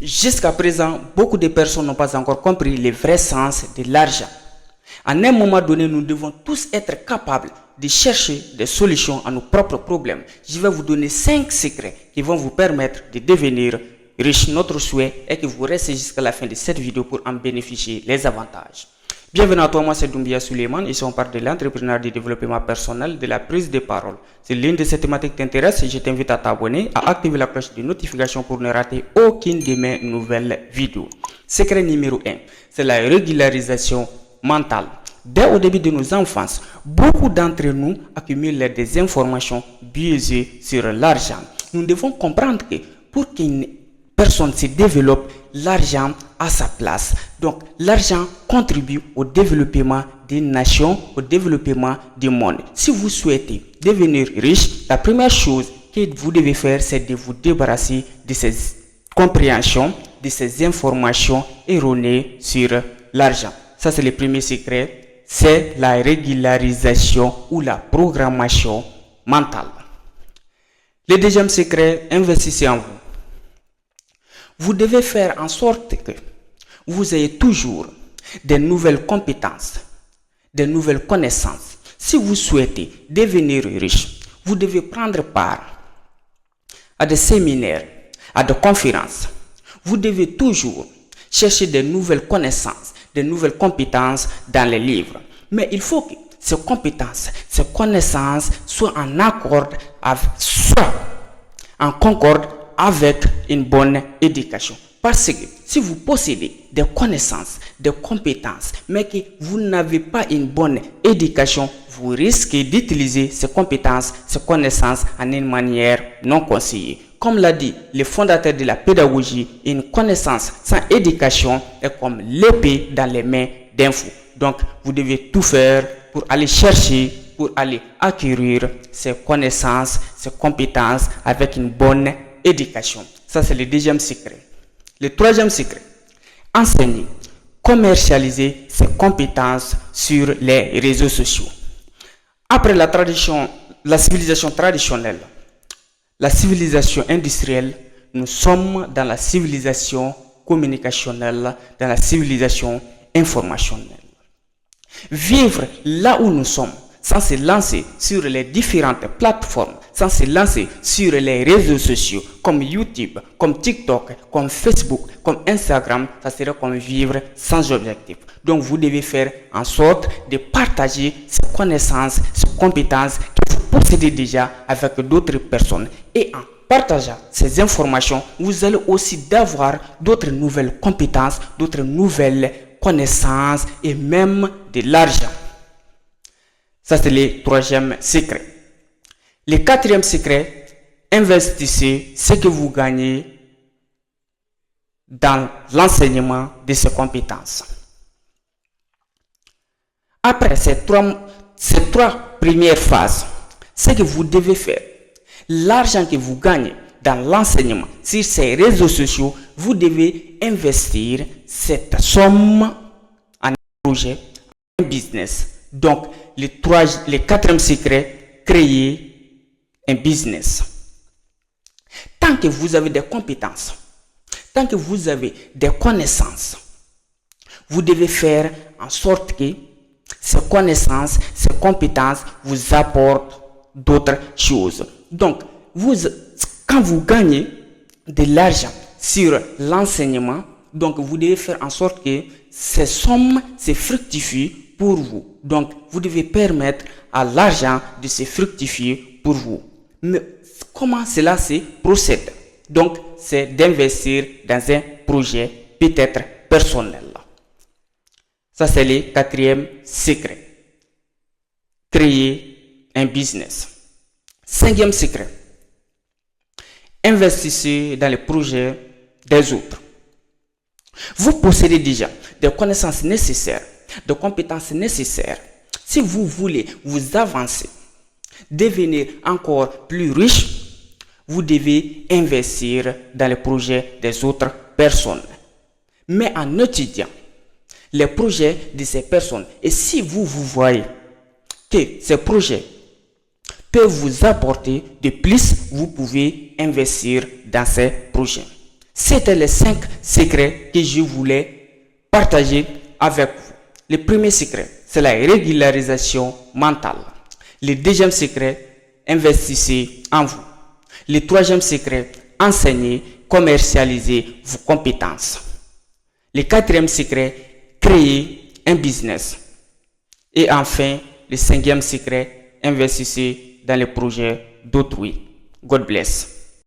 Jusqu'à présent, beaucoup de personnes n'ont pas encore compris le vrai sens de l'argent. À un moment donné, nous devons tous être capables de chercher des solutions à nos propres problèmes. Je vais vous donner 5 secrets qui vont vous permettre de devenir riche. Notre souhait est que vous restez jusqu'à la fin de cette vidéo pour en bénéficier les avantages. Bienvenue à toi, moi c'est Doumbia Suleiman. Ici on parle de l'entrepreneur, du développement personnel, de la prise de parole. Si l'une de ces thématiques t'intéresse, je t'invite à t'abonner, à activer la cloche de notification pour ne rater aucune de mes nouvelles vidéos. Secret numéro 1, c'est la régularisation mentale. Dès au début de nos enfances, beaucoup d'entre nous accumulent des informations biaisées sur l'argent. Nous devons comprendre que pour qu'une personne se développe, l'argent a sa place. Donc, l'argent contribue au développement des nations, au développement du monde. Si vous souhaitez devenir riche, la première chose que vous devez faire, c'est de vous débarrasser de ces compréhensions, de ces informations erronées sur l'argent. Ça, c'est le premier secret. C'est la régularisation ou la programmation mentale. Le deuxième secret, investissez en vous. Vous devez faire en sorte que vous ayez toujours des nouvelles compétences, des nouvelles connaissances. Si vous souhaitez devenir riche, vous devez prendre part à des séminaires, à des conférences. Vous devez toujours chercher des nouvelles connaissances, des nouvelles compétences dans les livres. Mais il faut que ces compétences, ces connaissances soient en accord, soit en concorde avec une bonne éducation. Parce que si vous possédez des connaissances, des compétences, mais que vous n'avez pas une bonne éducation, vous risquez d'utiliser ces compétences, ces connaissances en une manière non conseillée. Comme l'a dit le fondateur de la pédagogie, une connaissance sans éducation est comme l'épée dans les mains d'un fou. Donc, vous devez tout faire pour aller chercher, pour aller acquérir ces connaissances, ces compétences avec une bonne éducation. Ça, c'est le deuxième secret. Le troisième secret, enseigner, commercialiser ses compétences sur les réseaux sociaux. Après la civilisation traditionnelle, la civilisation industrielle, nous sommes dans la civilisation communicationnelle, dans la civilisation informationnelle. Vivre là où nous sommes, sans se lancer sur les différentes plateformes, sans se lancer sur les réseaux sociaux comme YouTube, comme TikTok, comme Facebook, comme Instagram, ça serait comme vivre sans objectif. Donc vous devez faire en sorte de partager ces connaissances, ces compétences que vous possédez déjà avec d'autres personnes. Et en partageant ces informations, vous allez aussi avoir d'autres nouvelles compétences, d'autres nouvelles connaissances et même de l'argent. Ça, c'est le troisième secret. Le quatrième secret, investissez ce que vous gagnez dans l'enseignement de ces compétences. Après ces trois premières phases, ce que vous devez faire, l'argent que vous gagnez dans l'enseignement sur ces réseaux sociaux, vous devez investir cette somme en un projet, en un business. Donc, le quatrième secret, créer un business. Tant que vous avez des compétences, tant que vous avez des connaissances, vous devez faire en sorte que ces connaissances, ces compétences vous apportent d'autres choses. Donc, quand vous gagnez de l'argent sur l'enseignement, donc vous devez faire en sorte que ces sommes se fructifient pour vous. Donc, vous devez permettre à l'argent de se fructifier pour vous. Mais comment cela se procède? Donc, c'est d'investir dans un projet peut-être personnel. Ça, c'est le quatrième secret. Créer un business. Cinquième secret. Investissez dans les projets des autres. Vous possédez déjà des connaissances nécessaires, des compétences nécessaires. Si vous voulez vous avancer, devenir encore plus riche, vous devez investir dans les projets des autres personnes. Mais en étudiant les projets de ces personnes, et si vous voyez que ces projets peuvent vous apporter de plus, vous pouvez investir dans ces projets. C'était les 5 secrets que je voulais partager avec vous. Le premier secret, c'est la régularisation mentale. Le deuxième secret, investissez en vous. Le troisième secret, enseignez, commercialisez vos compétences. Le quatrième secret, créez un business. Et enfin, le cinquième secret, investissez dans les projets d'autrui. God bless.